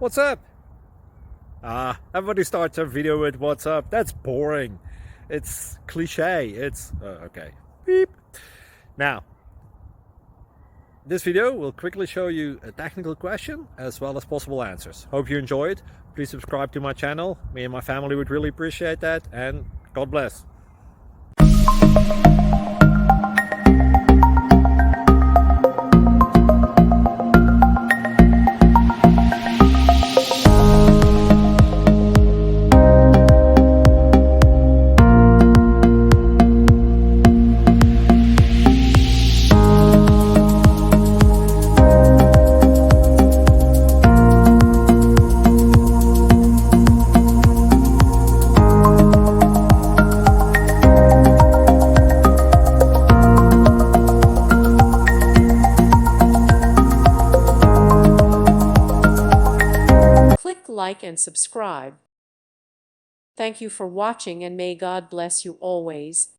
What's up? Everybody starts a video with what's up. That's boring. It's cliche. It's okay. Beep. Now, this video will quickly show you a technical question as well as possible answers. Hope you enjoy it. Please subscribe to my channel. Me and my family would really appreciate that, and God bless. Like and subscribe. Thank you for watching, and may God bless you always.